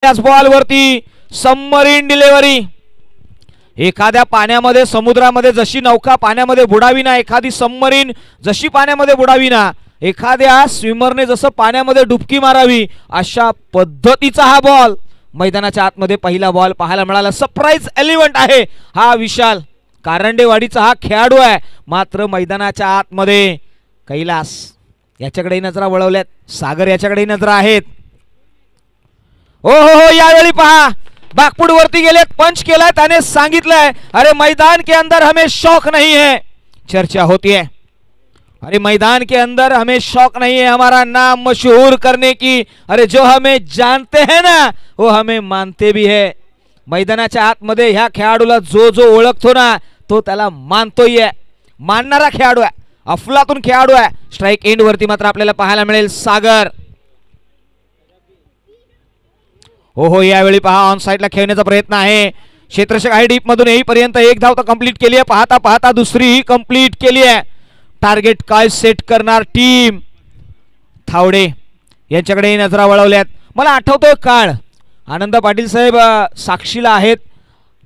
त्याच बॉल वरती submarine delivery. एखाद्या पाण्यामध्ये समुद्रामध्ये जशी नौका पाण्यामध्ये बुडावीना, एखादी सबमरीन जशी पाण्यामध्ये बुडावीना, एखाद्या स्विमरने जसं पाण्यामध्ये डुबकी मारावी, अशा पद्धतीचा हा बॉल मैदानाच्या आतमध्ये पहिला बॉल पाहायला मिळाला. सरप्राईज एलिमेंट आहे हा. विशाल कारंडेवाडीचा हा खेळाडू आहे. मात्र मैदानाच्या आतमध्ये कैलास याच्याकडेही नजरा वळवल्यात, सागर याच्याकडेही नजरा आहेत. हो हो हो, यावेळी पहा बागपुड वरती गेलेत, पंच केलाय, त्याने सांगितलंय अरे मैदान के अंदर हमें शौक नहीं है. चर्चा होती है अरे मैदान के अंदर हमें शौक नहीं है हमारा नाम मशहूर करने की. अरे जो हमें जानते हैं ना वो हमें मानते भी है. मैदानाच्या आतमध्ये ह्या खेळाडूला जो जो ओळखतो ना तो त्याला मानतोय आहे. मानणारा खेळाडू आहे, अफलातून खेळाडू आहे. स्ट्राइक एंड वरती मात्र आपल्याला पाहायला मिळेल सागर. हो हो, यावेळी पहा ऑन साइडला खेळण्याचा प्रयत्न आहे. क्षेत्ररक्षक आहे डीप मधून येईपर्यंत एक धाव तर कंप्लीट केली आहे. पाहता पाहता दुसरी कंप्लीट केली आहे. टार्गेट काय सेट करणार टीम. थावडे यांच्याकडे नजरा वळवल्यात. मला आठवतोय काळ, आनंद पाटील साहेब साक्षीला आहेत,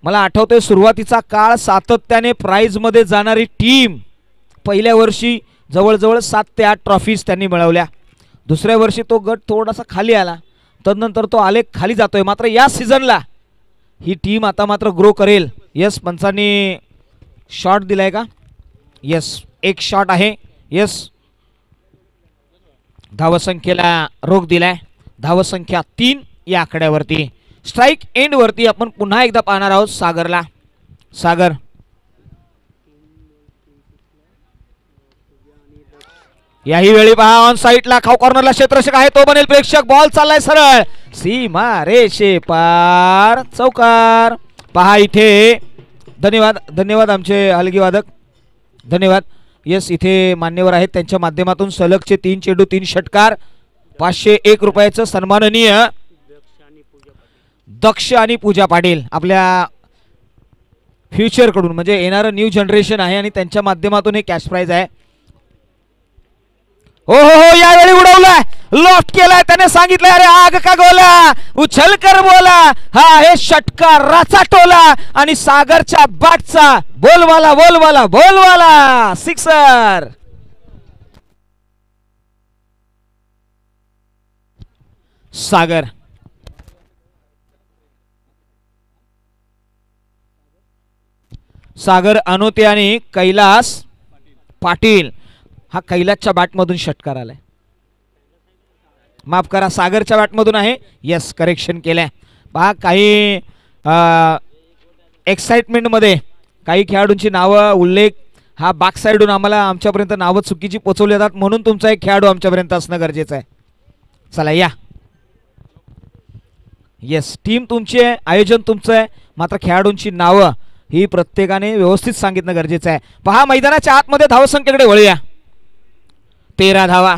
मला आठवतोय सुरुवातीचा काळ, सातत्याने प्राइज मध्ये जाणारी टीम. पहिल्या वर्षी जवळजवळ 7 ते 8 ट्रॉफीज त्यांनी मिळवल्या. दुसऱ्या वर्षी तो गट थोडासा खाली आला, तदनंतर तो आलेख खाली जातोय. मात्र या सीझनला ही टीम आता मात्र ग्रो करेल. यस, पंचांनी शॉट दिलाय का? यस, एक शॉट आहे. यस, धावसंख्येला रोख दिलाय. धावसंख्या 3 या आकड्यावरती. स्ट्राइक एंड वरती आपण पुन्हा एकदा पाहणार आहोत सागरला. सागर याही वेळी पहा ऑन साइडला खाऊ कॉर्नरला क्षेत्ररक्षक आहे, तो बनेल प्रेक्षक. बॉल चाललाय सरळ सीमा रेषे पार, चौकार. पहा इथे धन्यवाद धन्यवाद आमचे हलगी वादक, धन्यवाद. यस, इथे मान्यवर आहेत, त्यांच्या माध्यमातून सलगचे 3 चेंडू 3 षटकार, 501 रुपयाचं सन्माननीय दक्ष आणि पूजा पाटील आपल्या फ्युचर कडून, म्हणजे येणारं न्यू जनरेशन आहे आणि त्यांच्या माध्यमातून हे कॅश प्राइज आहे. हो हो हो, यावेळी उडवलाय, लॉफ्ट केलाय, त्याने सांगितलंय अरे आग का गोला उछल कर बोला. हा हे षटकाराचा टोला आणि सागरच्या बॅटचा बोलवाला बोलवाला बोलवाला सिक्सर. सागर सागर अनोते आणि कैलास पाटील. हा कैलासच्या बॅटमधून षटकार आलाय, माफ करा सागरच्या बॅटमधून आहे. यस, करेक्शन केलंय. पहा काही एक्साइटमेंट मध्ये काही खेळाडूंची नावं उल्लेख हा बॅक साइडून आम्हाला आमच्यापर्यंत नावं चुकीची पोहोचवली जातात, म्हणून तुमचा एक खेळाडू आमच्यापर्यंत असणं गरजेचं आहे. चला या. यस, टीम तुमची आहे, आयोजन तुमचं आहे, मात्र खेळाडूंची नावं ही प्रत्येकाने व्यवस्थित सांगितणं गरजेचं आहे. पहा मैदानाच्या आतमध्ये धावसंख्येकडे वळूया. 13 धावा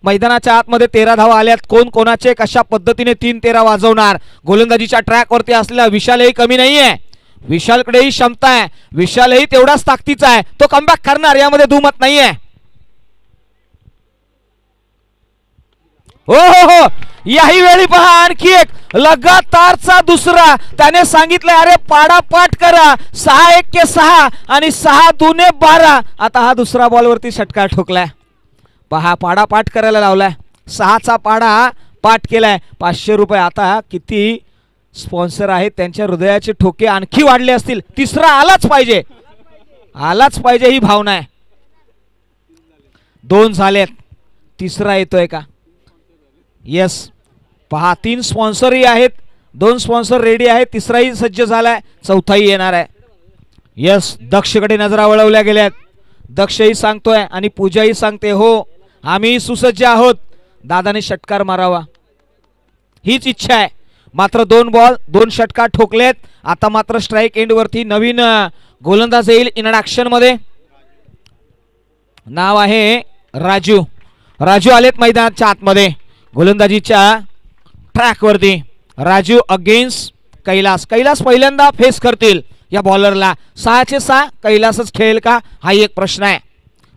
मैदानाच्या आतमध्ये 13 धावा आल्यात. कोण कोणाचे कशा पद्धतीने 3-13 वाजवणार. गोलंदाजीच्या ट्रॅकवरती असलेला विशालही कमी नाहीये, विशालकडेही क्षमता आहे, विशालही तेवढाच ताकदीचा आहे, तो कमबॅक करणार यामध्ये दुमत नाहीये. हो हो हो, याही वेळी पहा आणखी एक लगातारचा दुसरा. त्याने सांगितलं अरे पाडापाट करा, 6-1-6 आणि 6-2 12. आता हा दुसरा बॉलवरती षटकार ठोकलाय. पहा पाडापाट करायला लावलाय, 6चा पाडा पाठ केलाय. 500 रुपये. आता किती स्पॉन्सर आहेत त्यांच्या हृदयाचे ठोके आणखी वाढले असतील. तिसरा आलाच पाहिजे, आलाच पाहिजे ही भावना आहे. 2 झालेत, तिसरा येतोय का? यस, पहा 3 स्पॉन्सरही आहेत, 2 स्पॉन्सर रेडी आहेत, तिसराही सज्ज झालाय, चौथाही येणार आहे. यस, दक्षकडे नजरा वळवल्या गेल्यात. दक्षही सांगतोय आणि पूजाही सांगते हो आम्ही सुसज्ज आहोत, दादाने षटकार मारावा हीच इच्छा आहे. मात्र 2 बॉल 2 षटकार ठोकलेत. आता मात्र स्ट्राइक एंड वरती नवीन गोलंदाज येईल इंट्रोडक्शन मध्ये. नाव आहे राजू. राजू आलेत मैदानाच्या आतमध्ये गोलंदाजीच्या ट्रॅक वरती. राजू अगेन्स्ट कैलास. कैलास पहिल्यांदा फेस करतील या बॉलरला. 6चे-6 कैलासच खेळेल का हा एक प्रश्न आहे.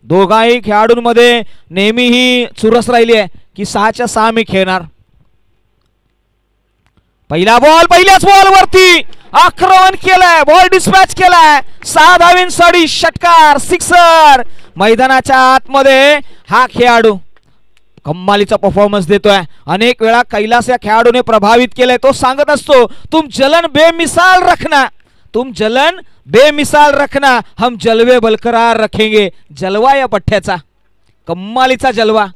दोघाही खेळाडूंमध्ये नेहमी ही चुरस राहिली आहे की 6च्या-6 मी खेळणार. पहिला बॉल पहिल्याच बॉल वरती आक्रमण केलंय, बॉल डिस्पॅच केलाय, 6 धावांसाठी षटकार, सिक्सर. मैदानाच्या आतमध्ये हा खेळाडू कमालीचा परफॉर्मन्स देतोय. अनेक वेळा कैलास या खेळाडूने प्रभावित केलंय. तो सांगत असतो, तुम जलन बेमिसाल रखना, तुम जलन बेमिसाल रखना, हम जलवे बरकरार रखेंगे. जलवा या पठ्ठ्याचा, कमालीचा जलवा.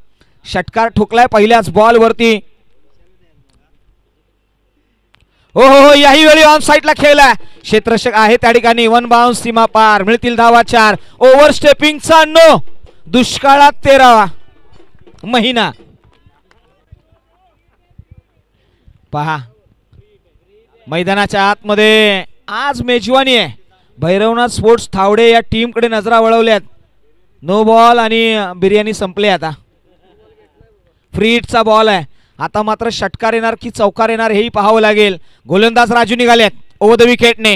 षटकार ठोकलाय पहिल्याच बॉल वरती. हो हो हो, याही वेळी ऑन साइडला खेळलाय, क्षेत्ररक्षक आहे त्या ठिकाणी. 1 बाउन्स, सीमा पार, मिळतील धावा 4. ओव्हर स्टेपिंगचा नो, दुष्काळात 13वा महिना. पहा मैदानाच्या आतमध्ये आज मेजवानी आहे. भैरवनाथ स्पोर्ट्स थावडे या टीम कडे नजरा वळवल्यात. नो बॉल आणि बिर्याणी संपले. आता फ्री हिटचा बॉल आहे. आता मात्र षटकार येणार की चौकार येणार हेही पाहावं लागेल. गोलंदाज राजू निघालेत ओव्हर द विकेटने.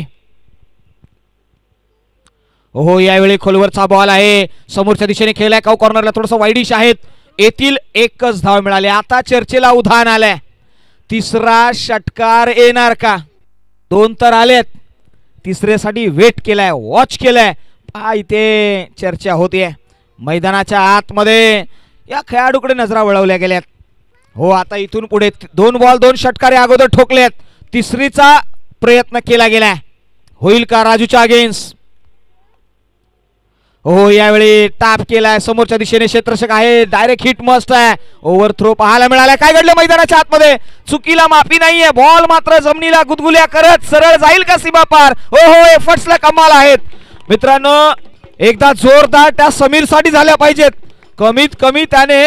हो, यावेळी खोलवरचा बॉल आहे, समोरच्या दिशेने खेळलाय, काउ कॉर्नरला थोडंसं वाईडिश आहेत. येथील एकच धाव मिळाली. आता चर्चेला उधाण आलंय, तिसरा षटकार येणार का? 2 तर आलेत, तिसऱ्यासाठी वेट केलाय, वॉच केलाय. पहा इथे चर्चा होतीये. मैदानाच्या आतमध्ये या खेळाडूकडे नजरा वळवल्या गेल्यात. हो, आता इथून पुढे 2 बॉल 2 षटकारे अगोदर ठोकलेत, तिसरीचा प्रयत्न केला गेलाय. होईल का राजूच्या अगेन्स्ट? हो, यावेळी टॅप केलाय, समोरच्या दिशेने क्षेत्ररक्षक आहे, डायरेक्ट हिट मस्ट आहे. ओव्हर थ्रो पाहायला मिळाला. काय घडलं मैदानाच्या आतमध्ये? चुकीला माफी नाहीये. बॉल मात्र जमिनीला गुदगुल्या करत सरळ जाईल का सीमा पार? हो हो, एफर्ट्सला कमाल आहेत मित्रांनो. एकदा जोरदार त्या समीर साठी झाल्या पाहिजेत. कमीत कमी त्याने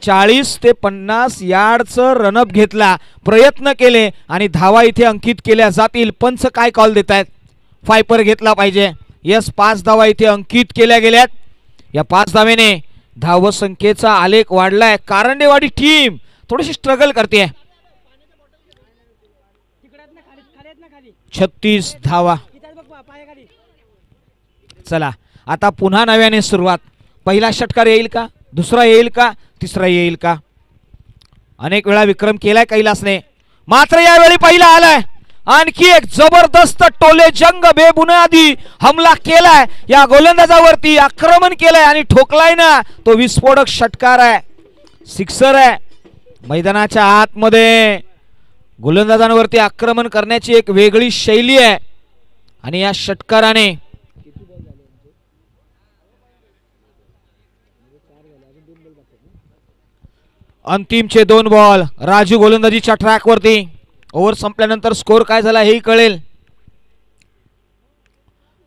40 ते 50 यार्डचं रनअप घेतला, प्रयत्न केले आणि धावा इथे अंकित केल्या जातील. पंच काय कॉल देत आहेत? फायपर घेतला पाहिजे. यस, 5 धावा इथे अंकित केल्या गेल्यात. या 5 धावेने धावसंख्येचा आलेख वाढलाय. कारंडेवाडी टीम थोडीशी स्ट्रगल करते. 36 धावा. चला आता पुन्हा नव्याने सुरुवात. पहिला षटकार येईल का? दुसरा येईल का? तिसरा येईल का? अनेक वेळा विक्रम केलाय कैलासने, मात्र यावेळी पहिला आलाय. आणखी एक जबरदस्त टोले जंग बेबुनियादी हमला केलाय या गोलंदाजावरती, आक्रमण केलंय आणि ठोकलाय ना, तो विस्फोटक षटकार आहे, सिक्सर आहे. मैदानाच्या आतमध्ये गोलंदाजांवरती आक्रमण करण्याची एक वेगळी शैली आहे आणि या षटकाराने अंतिमचे 2 बॉल. राजू गोलंदाजीच्या ट्रॅक वरती. ओव्हर संपल्यानंतर स्कोर काय झाला हेही कळेल.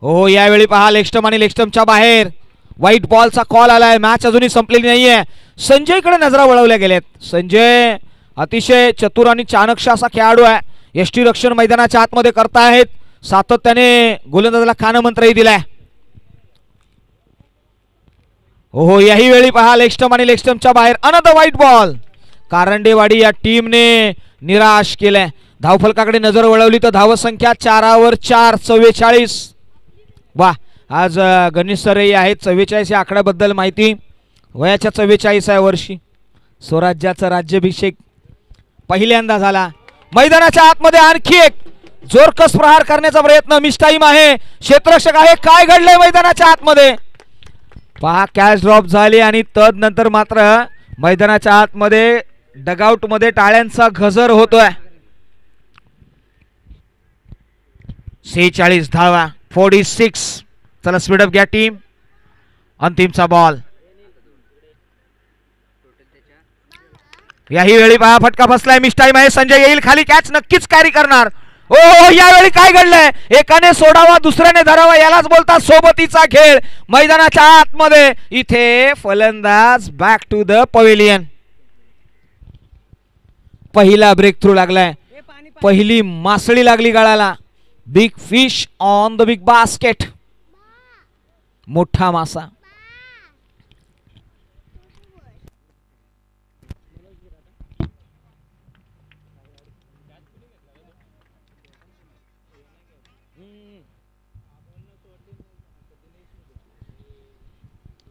हो, यावेळी पहा लेगस्टम आणि लेगस्टमच्या बाहेर व्हाईट बॉलचा कॉल आलाय. मॅच अजूनही संपलेली नाहीये. संजयकडे नजरा वळवल्या गेल्यात. संजय अतिशय चतुर आणि चाणक्य असा खेळाडू आहे. यष्टीरक्षण मैदानाच्या आतमध्ये करतायत, सातत्याने गोलंदाजाला कानमंत्रही दिलाय. हो, याही वेळी पहा लेगस्टम आणि लेगस्टमच्या बाहेर अनदर व्हाईट बॉल. कारंडेवाडी या टीमने निराश केलंय. धावफलकाकडे नजर वळवली तर धावसंख्या 4वर 4, 44. वा, आज गणेश सरही आहेत. 44 या आकड्याबद्दल माहिती. वयाच्या 44व्या वर्षी स्वराज्याचा राज्याभिषेक पहिल्यांदा झाला. मैदानाच्या आतमध्ये आणखी एक जोरकस प्रहार करण्याचा प्रयत्न. मिस टाइम आहे, क्षेत्ररक्षक आहे. काय घडलंय मैदानाच्या आतमध्ये? पहा, कॅच ड्रॉप झाली आणि तदनंतर मात्र मैदानाच्या आतमध्ये डगआउट मध्ये टाळ्यांचा गजर होतोय. 46 धावा, 46. चला स्पीडअप घ्या टीम. अंतिमचा बॉल. याही वेळी पहा फटका बसलाय, मिस टाइम आहे. संजय येईल खाली, कॅच नक्कीच कॅरी करणार. ओ, यावेळी काय घडलंय? एकाने सोडावा, दुसऱ्याने धरावा, यालाच बोलतात सोबतीचा खेळ. मैदानाच्या आतमध्ये इथे फलंदाज बॅक टू द पवेलियन. पहिला ब्रेक थ्रू लागलाय, पहिली मासळी लागली गळाला. Big fish on the big basket. मोठा मासा.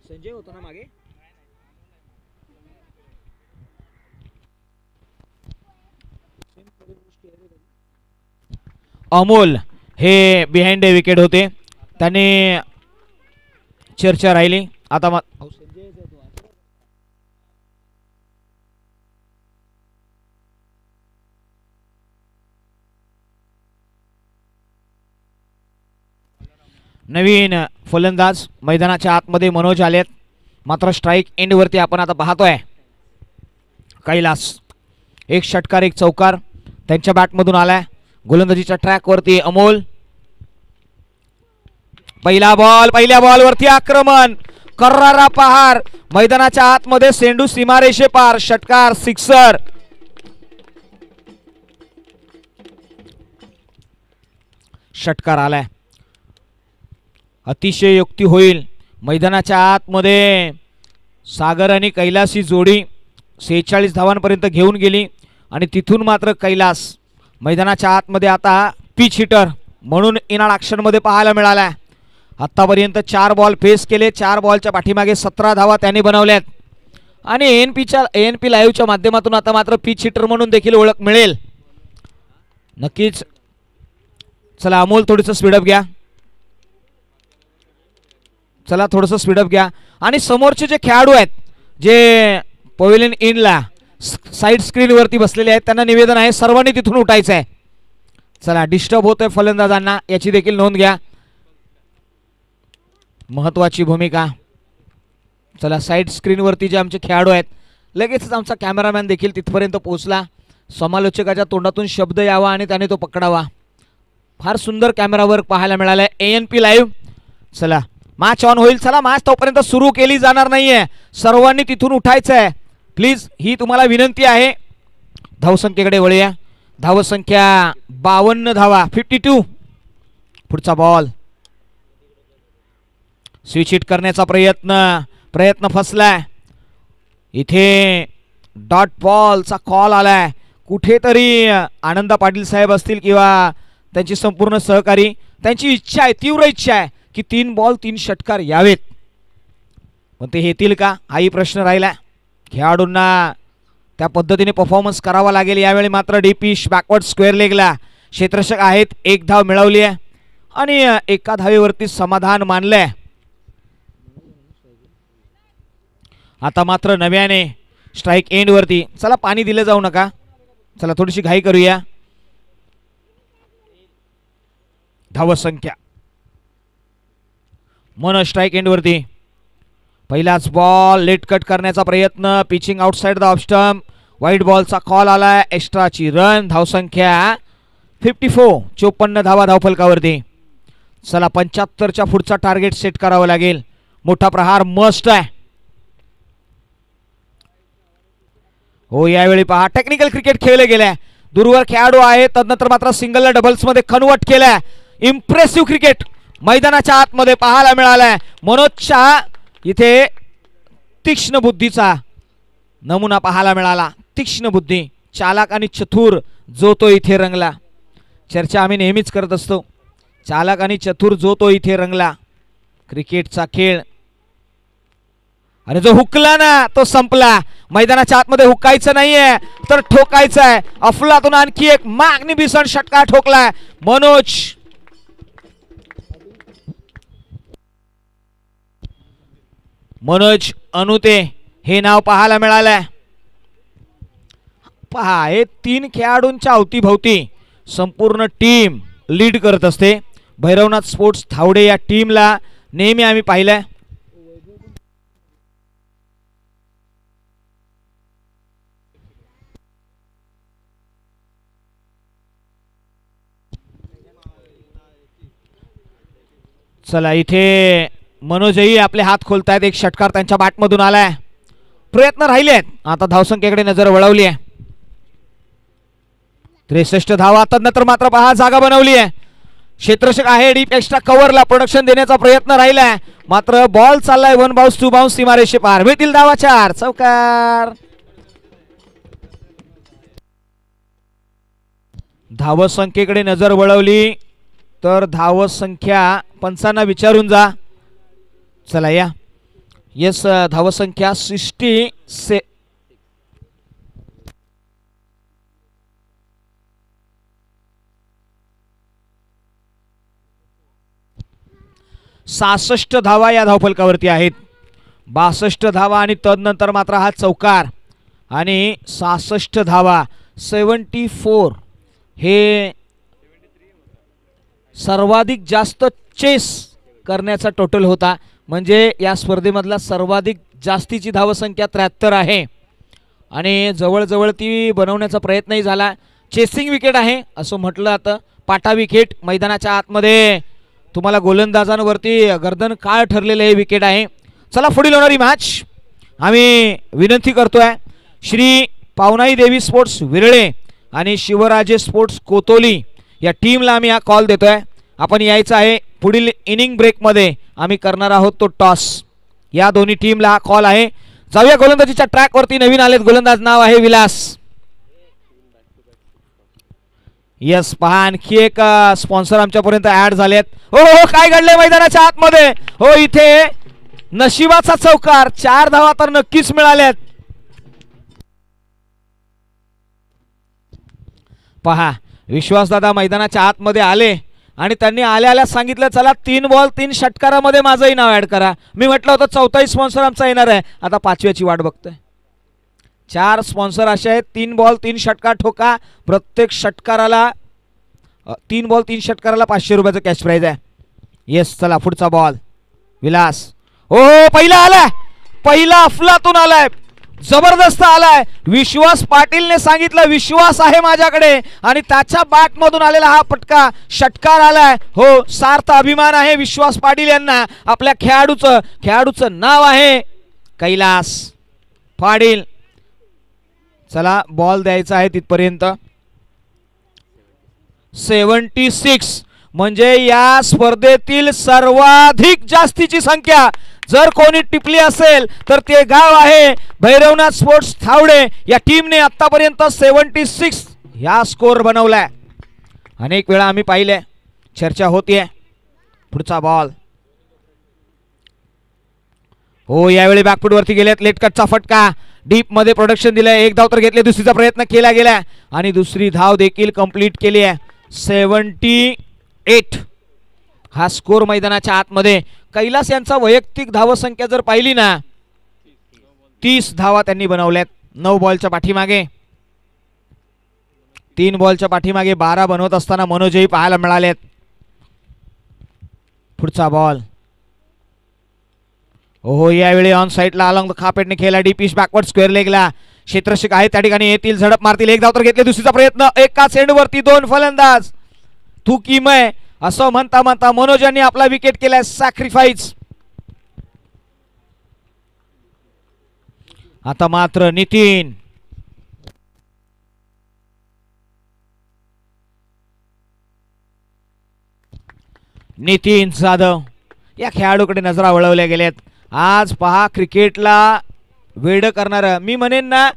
संजय होतो ना मागे. अमोल हे बिहाइंड द विकेट होते, त्याने चर्चा राहिली. आता नवीन फलंदाज मैदानाच्या आतमध्ये मनोज आलेत. मात्र स्ट्राइक एंड वरती आपण आता पाहतोय कैलास. एक षटकार एक चौकार त्यांच्या बॅटमधून आलाय. गोलंदाजीच्या ट्रॅक वरती अमोल. पहिला बॉल, पहिल्या बॉल वरती आक्रमण, कर्रारा पहार मैदानाच्या आतमध्ये, सेंडू सीमारेषे पार, षटकार, सिक्सर. षटकार आलाय. अतिशय युक्ती होईल. मैदानाच्या आतमध्ये सागर आणि कैलास ही जोडी 46 धावांपर्यंत घेऊन गेली आणि तिथून मात्र कैलास मैदानाच्या आतमध्ये आता पिच हिटर म्हणून इनाड ॲक्शन मध्ये पाहायला मिळाला. आतापर्यंत 4 बॉल फेस केले. 4 बॉलच्या पाठीमागे 17 धावा त्यांनी बनवल्यात आणि एएनपी लाईव्हच्या माध्यमातून आता मात्र पिच हिटर म्हणून देखील ओळख मिळेल नक्कीच. चला अमोल थोडंसं स्पीडअप घ्या. चला थोडंसं स्पीडअप घ्या. आणि समोरचे जे खेळाडू आहेत जे पवेलियन इनला साइड स्क्रीन वरती बसलेले आहेत त्यांना निवेदन आहे सर्वांनी तिथून उठायचं आहे. चला डिस्टर्ब होतोय फलंदाजांना, याची देखील नोंद घ्या. महत्वाची भूमिका. चला साइड स्क्रीन वरती जे आमचे खेळाडू आहेत, लगेचच आमचा कॅमेरामॅन देखील तिथपर्यंत पोहोचला. समालोचकाच्या तोंडातून शब्द यावा आणि त्याने तो पकडावा. फार सुंदर कॅमेरा वर्क पाहायला मिळालाय एएनपी लाईव्ह. चला मॅच ऑन होईल. चला मॅच तोपर्यंत सुरू केली जाणार नाहीये, सर्वांनी तिथून उठायचं आहे प्लीज, ही तुम्हाला विनंती आहे. धावसंख्येकडे वळूया. धावसंख्या 52 धावा, 52. पुढचा बॉल स्विच हिट करण्याचा प्रयत्न फसलाय. इथे डॉट बॉलचा कॉल आलाय. कुठेतरी आनंद पाटील साहेब असतील किंवा त्यांची संपूर्ण सहकारी, त्यांची इच्छा आहे, तीव्र इच्छा आहे की 3 बॉल 3 षटकार यावेत, पण ते येतील का हाही प्रश्न राहिला. खेळाडूंना त्या पद्धतीने परफॉर्मन्स करावा लागेल. यावेळी मात्र डीपिश बॅकवर्ड स्क्वेअर लेगला क्षेत्ररक्षक आहेत. 1 धाव मिळवली आहे आणि एका धावेवरती समाधान मानलंय. आता मात्र नव्याने स्ट्राइक एंड वरती. चला पाणी दिलं जाऊ नका. चला थोडीशी घाई करूया. धावसंख्या मन स्ट्राइक एंड वरती. पहिलाच बॉल लेट कट करण्याचा प्रयत्न, pitching outside the off stump. वाईट बॉलचा कॉल आलाय. एक्स्ट्राची रन. धावसंख्या 54, 54 धावा धावफलकावरती. चला 75च्या पुढचा टार्गेट सेट करावा लागेल. मोठा प्रहार मस्ट आहे. हो यावेळी पहा टेक्निकल क्रिकेट खेळले गेले. दूरवर खेळाडू आहे, तदनंतर मात्र सिंगलला डबल्स मध्ये कन्वर्ट केलाय. इम्प्रेसिव्ह क्रिकेट मैदानाच्या आतमध्ये पाहायला मिळालाय. मनोजच्या इथे तीक्ष्ण बुद्धीचा नमुना पाहायला मिळाला. तीक्ष्ण बुद्धी, चालाक आणि चतुर जो तो इथे रंगला. चर्चा आम्ही नेहमीच करत असतो, चालाक आणि चतुर जो तो इथे रंगला. क्रिकेटचा खेळ आणि जो हुकला ना तो संपला. मैदानाच्या आतमध्ये हुकायचं नाहीये तर ठोकायचं आहे. अफलातून आणखी एक मॅग्निफिसंट षटकार ठोकलाय मनोज अनुते हे नाव पाहायला मिळालंय. पहा हे 3 खेळाडूंच्या अवतीभवती संपूर्ण टीम लीड करत असते. भैरवनाथ स्पोर्ट्स थावडे या टीमला नेहमी आम्ही पाहिलंय. चला इथे मनोजही आपले हात खोलतायत. एक षटकार त्यांच्या बॅटमधून आलाय. प्रयत्न राहिलेत. आता धावसंख्येकडे नजर वळवली आहे. 63 धावा. तदनंतर मात्र पहा जागा बनवली आहे. क्षेत्ररक्षक आहे डीप एक्स्ट्रा कव्हरला प्रोडक्शन देण्याचा प्रयत्न राहिलाय. मात्र बॉल चाललाय 1 बाउन्स 2 बाउन्स सीमारेषे पार. मिळतील धावा 4. चौकार. धावसंख्येकडे नजर वळवली तर धावसंख्या पंचांना विचारून जा. चला या. येस धावसंख्या 60. 66 धावा या धावफलकावरती आहेत. 62 धावा आणि तदनंतर मात्र हा चौकार आणि 66 धावा 74 हे सर्वाधिक जास्त चेस करण्याचा टोटल होता. म्हणजे या स्पर्धेमधला सर्वाधिक जास्तीची धावसंख्या 73 आहे आणि जवळजवळ ती बनवण्याचा प्रयत्नही झाला. चेसिंग विकेट आहे असं म्हटलं जातं. पाटा विकेट मैदानाच्या आतमध्ये तुम्हाला गोलंदाजांवरती गर्दन काळ ठरलेलं हे विकेट आहे. चला पुढील होणारी मॅच आम्ही विनंती करतोय श्री पावनाई देवी स्पोर्ट्स विरळे आणि शिवराजे स्पोर्ट्स कोतोली या टीमला आम्ही हा कॉल देतोय. आपण यायचं आहे. पुढील इनिंग ब्रेकमध्ये आम्ही करणार आहोत तो टॉस. या दोन्ही टीमला हा कॉल आहे. जाऊया गोलंदाजीच्या ट्रॅकवरती. नवीन आलेत गोलंदाज, नाव आहे विलास. यस, पहा आणखी एक स्पॉन्सर आमच्यापर्यंत ऍड झालेत. हो हो, काय घडलंय मैदानाच्या आतमध्ये. हो, इथे नशिबाचा चौकार. 4 धावा तर नक्कीच मिळाल्यात. पहा, विश्वासदादा मैदानाच्या आतमध्ये आले आणि त्यांनी आल्या आल्या सांगितलं चला 3 बॉल 3 षटकारामध्ये माझंही नाव ऍड करा. मी म्हटलं होतं चौथाही स्पॉन्सर आमचा येणार आहे. आता 5व्याची वाट बघतोय. 4 स्पॉन्सर असे आहेत. 3 बॉल 3 षटकार ठोका. प्रत्येक षटकाराला 3 बॉल 3 षटकाराला 500 रुपयाचं कॅश प्राइज आहे. येस, चला पुढचा बॉल विलास. हो, पहिला आलाय. पहिला अफलातून आलाय. जबरदस्त आलाय. विश्वास पाटीलने सांगितलं विश्वास आहे माझ्याकडे आणि त्याच्या बॅट मधून आलेला हा पटका षटकार आलाय. हो, सार्थ अभिमान आहे विश्वास पाटील यांना. आपल्या खेळाडूचं नाव आहे कैलास पाटील. चला बॉल द्यायचा आहे तिथपर्यंत. 76 म्हणजे या स्पर्धेतील सर्वाधिक जास्तीची संख्या जर कोणी टिपली असेल तर ते गाव आहे भैरवनाथ स्पोर्ट्स थावडे. या टीमने आतापर्यंत 76 ह्या स्कोर बनवलाय. अनेक वेळा आम्ही पाहिले, चर्चा होतीये. पुढचा बॉल. हो, यावेळी बॅकफूट वरती गेलेत. लेट कटचा फटका. डीप मध्ये प्रोडक्शन दिलंय. 1 धाव तर घेतले. दुसरीचा प्रयत्न केला गेला आणि दुसरी धाव देखील कंप्लीट केली आहे. 78 हा स्कोर मैदानाच्या आतमध्ये. कैलास यांचा वैयक्तिक धावसंख्या जर पाहिली ना 30 धावा त्यांनी बनवल्यात 9 बॉलच्या पाठीमागे. 3 बॉलच्या पाठीमागे 12 बनवत असताना मनोजही पाहायला मिळालेत. पुढचा बॉल. हो, यावेळी ऑन साइडला अलॉंग द खापेटने खेळला. डीपिश बॅकवर्ड स्क्वेअर लेगला. क्षेत्ररक्षक आहे त्या ठिकाणी येतील, झडप मारतील. 1 धाव तर घेतले. दुसरीचा प्रयत्न. एकाच एंडवरती 2 फलंदाज. तू किमय असं म्हणता म्हणता मनोज यांनी आपला विकेट केलाय सॅक्रिफाईस. आता मात्र नितीन. नितीन जाधव या खेळाडूकडे नजरा वळवल्या गेल्यात. आज पहा क्रिकेटला वेड करणार, मी म्हणेन ना,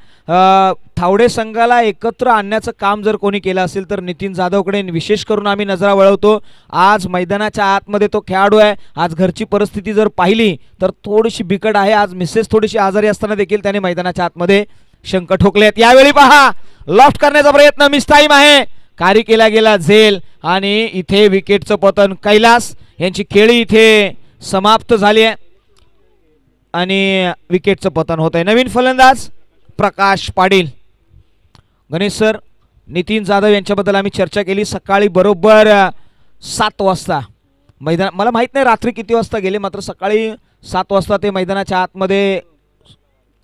थावडे संघाला एकत्र आणण्याचं काम जर कोणी केलं असेल तर नितीन जाधवकडे विशेष करून आम्ही नजरा वळवतो. आज मैदानाच्या आतमध्ये तो खेळाडू आहे. आज घरची परिस्थिती जर पाहिली तर थोडीशी बिकट आहे. आज मिसेस थोडीशी आजारी असताना देखील त्याने मैदानाच्या आतमध्ये शंख ठोकलेत. यावेळी पहा लॉफ्ट करण्याचा प्रयत्न, मिस टाइम आहे. कार्य केला गेला झेल आणि इथे विकेटचं पतन. कैलास यांची खेळी इथे समाप्त झाली आहे आणि विकेटचं पतन होत आहे. नवीन फलंदाज प्रकाश पाटील. गणेश सर, नितीन जाधव यांच्याबद्दल आम्ही चर्चा केली सकाळी बरोबर 7 वाजता मैदान. मला माहित नाही रात्री किती वाजता गेले, मात्र सकाळी 7 वाजता ते मैदानाच्या आतमध्ये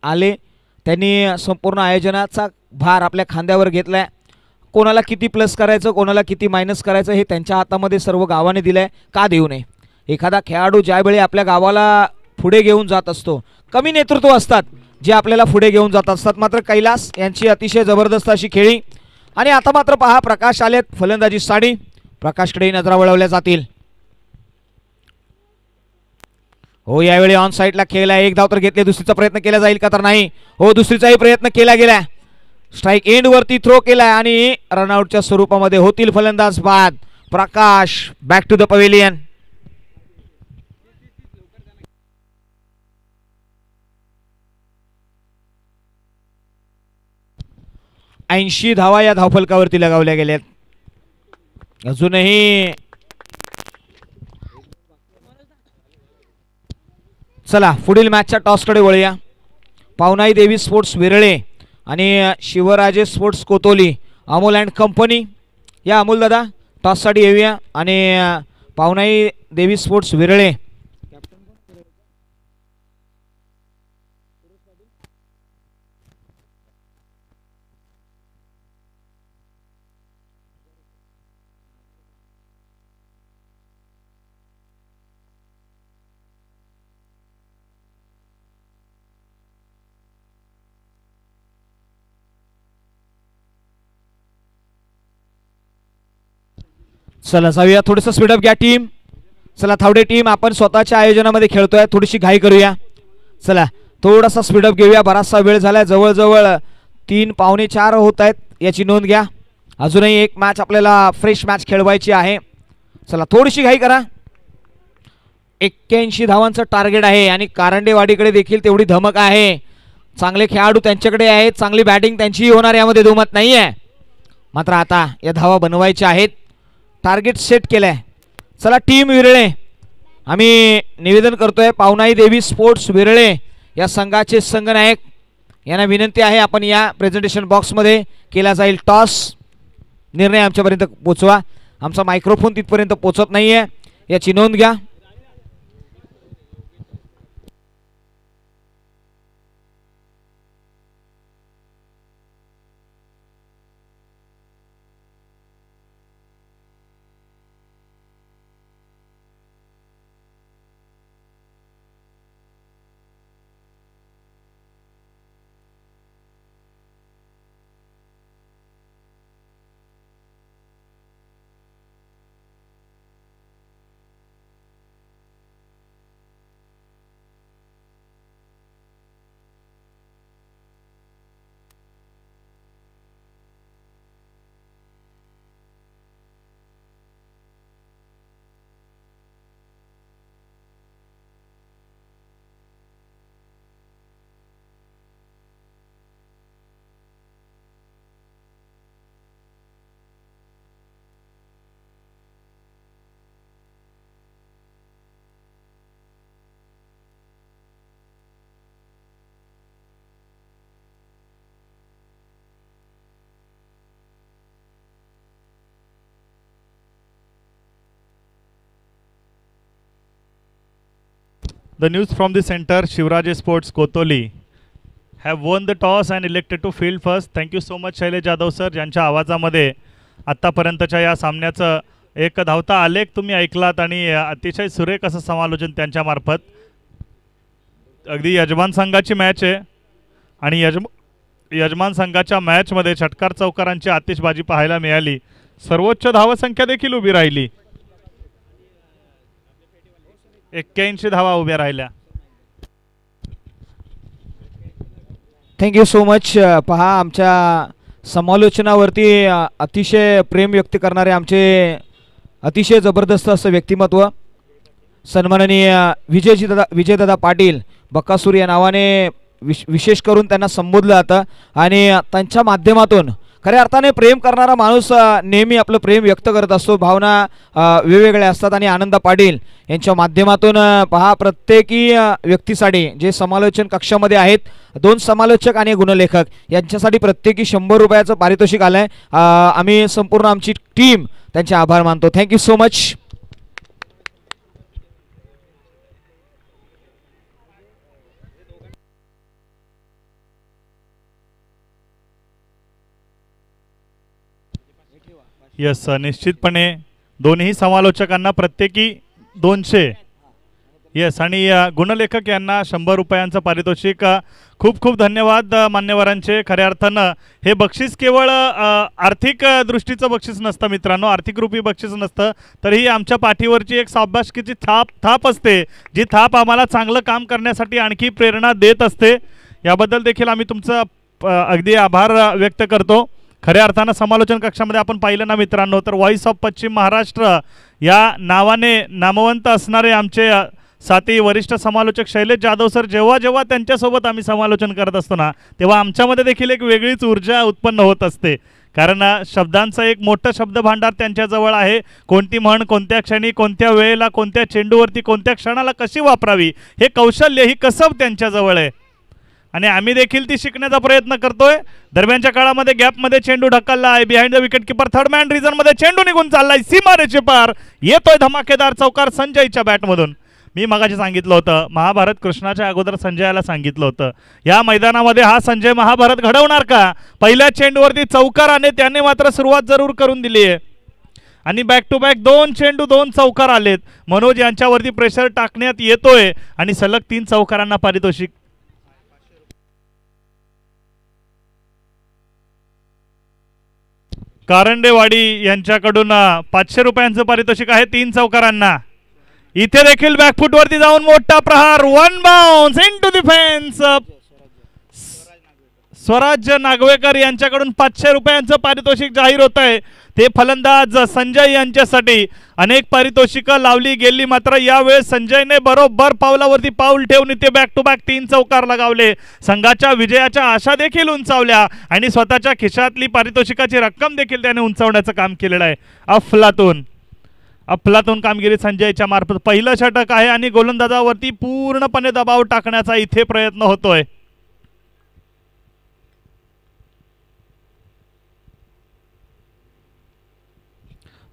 आले. त्यांनी संपूर्ण आयोजनाचा भार आपल्या खांद्यावर घेतलाय. कोणाला किती प्लस करायचं, कोणाला किती मायनस करायचं हे त्यांच्या हातामध्ये सर्व गावाने दिलंय. का देऊ नये. एखादा खेळाडू ज्यावेळी आपल्या गावाला पुढे घेऊन जात असतो, कमी नेतृत्व असतात जे आपल्याला पुढे घेऊन जात असतात. मात्र कैलास यांची अतिशय जबरदस्त अशी खेळी. आणि आता मात्र पहा प्रकाश आलेत फलंदाजी साडी. प्रकाशकडे नजरा वळवल्या जातील. हो, यावेळी ऑन साइडला खेळला. 1 धाव तर घेतले. दुसरीचा प्रयत्न केला जाईल का तर नाही. हो, दुसरीचाही प्रयत्न केला गेला. स्ट्राइक एंड वरती थ्रो केलाय आणि रनआउटच्या स्वरूपामध्ये होतील फलंदाज बाद. प्रकाश बॅक टू द पवेलियन. 80 धावा या धावफलकावरती लगावल्या गेल्यात. अजूनही चला पुढील मॅचच्या टॉसकडे वळूया. पावनाई देवी स्पोर्ट्स विरळे आणि Shivraje sports Kotoli, Amol and company. या अमोल दादा टॉससाठी येऊया. आणि पावनाई देवी स्पोर्ट्स विरळे चला जाऊया. थोडंसं स्पीडअप घ्या टीम. चला थावडे टीम, आपण स्वतःच्या आयोजनामध्ये खेळतोय, थोडीशी घाई करूया. चला थोडासा स्पीडअप घेऊया. बराचसा वेळ झालाय, जवळजवळ 3:45 होत आहेत, याची नोंद घ्या. अजूनही एक मॅच आपल्याला फ्रेश मॅच खेळवायची आहे. चला थोडीशी घाई करा. 81 धावांचं टार्गेट आहे आणि कारंडेवाडीकडे देखील तेवढी धमक आहे. चांगले खेळाडू त्यांच्याकडे आहेत, चांगली बॅटिंग त्यांची होणार, यामध्ये दुमत नाही आहे. मात्र आता या धावा बनवायच्या आहेत, टार्गेट सेट केलंय. चला टीम विरळे, आम्ही निवेदन करतोय पावनाई देवी स्पोर्ट्स विरळे या संघाचे संघनायक यांना विनंती आहे, आपण या प्रेझेंटेशन बॉक्समध्ये केला जाईल टॉस. निर्णय आमच्यापर्यंत पोचवा. आमचा मायक्रोफोन तिथपर्यंत पोचत नाहीये, याची नोंद घ्या. The news from the center, Shivraje Sports Kotoli have won the toss and elected to field first. Thank you so much Shailesh Jadhav sir, ज्यांच्या आवाजामध्ये आत्तापर्यंतच्या या सामन्याचं एक धावता आलेख तुम्ही ऐकलात आणि अतिशय सुरेख असं समालोचन त्यांच्यामार्फत. अगदी यजमान संघाची मॅच आहे आणि यजमान संघाच्या मॅचमध्ये षटकार चौकारांची आतिषबाजी पाहायला मिळाली. सर्वोच्च धावसंख्या देखील उभी राहिली, 81 धावा उभ्या राहिल्या. Thank you so much. पहा आमच्या समालोचनावरती अतिशय प्रेम व्यक्त करणारे आमचे अतिशय जबरदस्त असं व्यक्तिमत्व सन्माननीय विजयदादा पाटील बक्कासूर या नावाने विशेष करून त्यांना संबोधलं जातं. आणि त्यांच्या माध्यमातून खऱ्या अर्थाने प्रेम करणारा माणूस नेहमी आपलं प्रेम व्यक्त करत असतो. भावना वेगवेगळ्या असतात आणि आनंद पाटील यांच्या माध्यमातून पहा प्रत्येकी व्यक्तीसाठी जे समालोचन कक्षामध्ये आहेत, 2 समालोचक आणि गुणलेखक यांच्यासाठी प्रत्येकी 100 रुपयाचं पारितोषिक आलंय. आम्ही संपूर्ण आमची टीम त्यांचे आभार मानतो. Thank you so much. यस, निश्चितपणे दोन्ही समालोचकांना प्रत्येकी 200. यस, आणि गुणलेखक यांना 100 रुपयांचं पारितोषिक. खूप खूप धन्यवाद मान्यवरांचे. खऱ्या अर्थानं हे बक्षीस केवळ आर्थिक दृष्टीचं बक्षीस नसतं मित्रांनो, आर्थिक रूपी बक्षीस नसतं, तरीही आमच्या पाठीवरची एक शाबासकीची थाप असते, जी थाप आम्हाला चांगलं काम करण्यासाठी आणखी प्रेरणा देत असते. याबद्दल देखील आम्ही तुमचं अगदी आभार व्यक्त करतो. खऱ्या अर्थानं समालोचन कक्षामध्ये आपण पाहिलं ना मित्रांनो, तर व्हॉइस ऑफ पश्चिम महाराष्ट्र या नावाने नामवंत असणारे आमचे साथी वरिष्ठ समालोचक शैलेश जाधव सर, जेव्हा त्यांच्यासोबत आम्ही समालोचन करत असतो ना, तेव्हा आमच्यामध्ये देखील एक वेगळीच ऊर्जा उत्पन्न होत असते कारण शब्दांचं एक मोठं शब्द भांडार त्यांच्याजवळ आहे. कोणती म्हण कोणत्या क्षणी कोणत्या वेळेला कोणत्या चेंडूवरती कोणत्या क्षणाला कशी वापरावी हे कौशल्य ही कसब त्यांच्याजवळ आहे आणि आम्ही देखील ती शिकण्याचा प्रयत्न करतोय. दरम्यानच्या काळामध्ये गॅपमध्ये चेंडू ढकलला आहे. Behind the wicket keeper third man रिझनमध्ये चेंडू निघून चाललाय. सीमारेषे पार येतोय धमाकेदार चौकार संजयच्या बॅटमधून. मी मगाशी सांगितलं होतं महाभारत कृष्णाच्या अगोदर संजयाला सांगितलं होतं या मैदानामध्ये हा संजय महाभारत घडवणार का. पहिल्या चेंडूवरती चौकाराने त्याने मात्र सुरुवात जरूर करून दिली आहे आणि बॅक टू बॅक 2 चेंडू 2 चौकार आलेत. मनोज यांच्यावरती प्रेशर टाकण्यात येतोय आणि सलग 3 चौकारांना पारितोषिक. कारंडेवाडी यांच्याकडून 500 रुपयांचं पारितोषिक आहे 3 चौकारांना. इथे देखील बॅकफुट वरती जाऊन मोठा प्रहार. 1 बाउन्स इनटू द फेन्स. स्वराज्य नागवेकर यांच्याकडून 500 रुपयांचं पारितोषिक जाहीर होत आहे. ते फलंदाज संजय यांच्यासाठी. अनेक पारितोषिकं लावली गेली मात्र यावेळेस संजयने बरोबर पावलावरती पाऊल ठेवून इथे बॅक टू बॅक 3 चौकार लगावले. संघाच्या विजयाच्या आशा देखील उंचावल्या आणि स्वतःच्या खिशातली पारितोषिकाची रक्कम देखील त्याने उंचावण्याचं काम केलेलं आहे. अफलातून कामगिरी संजयच्या मार्फत. पहिलं षटक आहे आणि गोलंदाजावरती पूर्णपणे दबाव टाकण्याचा इथे प्रयत्न होतोय.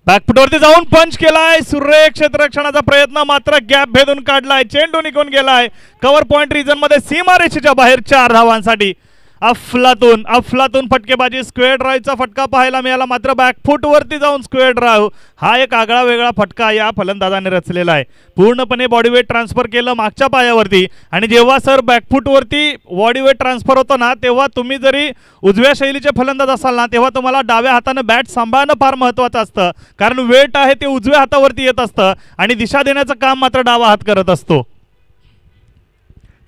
बॅकफुटवरती जाऊन पंच केलाय. सुरेख क्षेत्ररक्षणाचा प्रयत्न मात्र गॅप भेदून काढलाय. चेंडू निघून गेलाय कव्हर पॉइंट रिजन मध्ये सीमारेषेच्या बाहेर 4 धावांसाठी. अफलातून फटकेबाजी. स्क्वेअर ड्राईव्हचा फटका पाहायला मिळाला मात्र बॅकफुट वरती जाऊन स्क्वेअर ड्राईव्ह हा एक आगळा वेगळा फटका या फलंदाजाने रचलेला आहे. पूर्णपणे बॉडीवेट ट्रान्सफर केलं मागच्या पायावरती आणि जेव्हा सर बॅकफुट वरती बॉडीवेट ट्रान्सफर होतो ना तेव्हा तुम्ही जरी उजव्या शैलीचे फलंदाज असाल ना तेव्हा तुम्हाला डाव्या हाताने बॅट सांभाळणं फार महत्त्वाचं असतं कारण वेट आहे ते उजव्या हातावरती येत असतं आणि दिशा देण्याचं काम मात्र डावा हात करत असतो.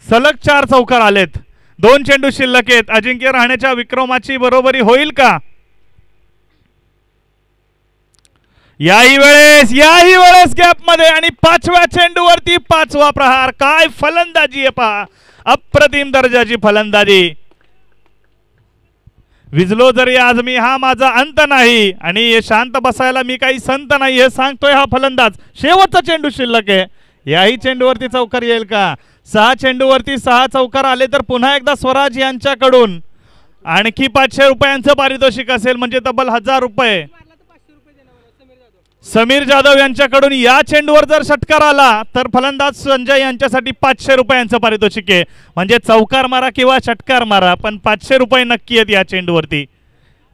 सलग 4 चौकार आलेत. 2 चेंडू शिल्लक आहेत. अजिंक्य राहण्याच्या विक्रमाची बरोबरी होईल का. याही वेळेस गॅप मध्ये आणि 5व्या चेंडूवरती 5वा प्रहार. काय फलंदाजी आहे पहा. अप्रतिम दर्जाची फलंदाजी. विजलो जरी आज मी हा माझा अंत नाही आणि शांत बसायला मी काही संत नाही हे सांगतोय हा फलंदाज. शेवटचा चेंडू शिल्लक आहे. याही चेंडूवरती चौकार येईल का. 6 चेंडूवरती 6 चौकार आले तर पुन्हा एकदा स्वराज यांच्याकडून आणखी 500 रुपयांचं पारितोषिक असेल म्हणजे तब्बल 1000 रुपये. समीर जाधव यांच्याकडून या चेंडूवर जर षटकार आला तर फलंदाज संजय यांच्यासाठी 500 रुपयांचं पारितोषिक आहे. म्हणजे चौकार मारा किंवा षटकार मारा पण 500 रुपये नक्की आहेत या चेंडूवरती.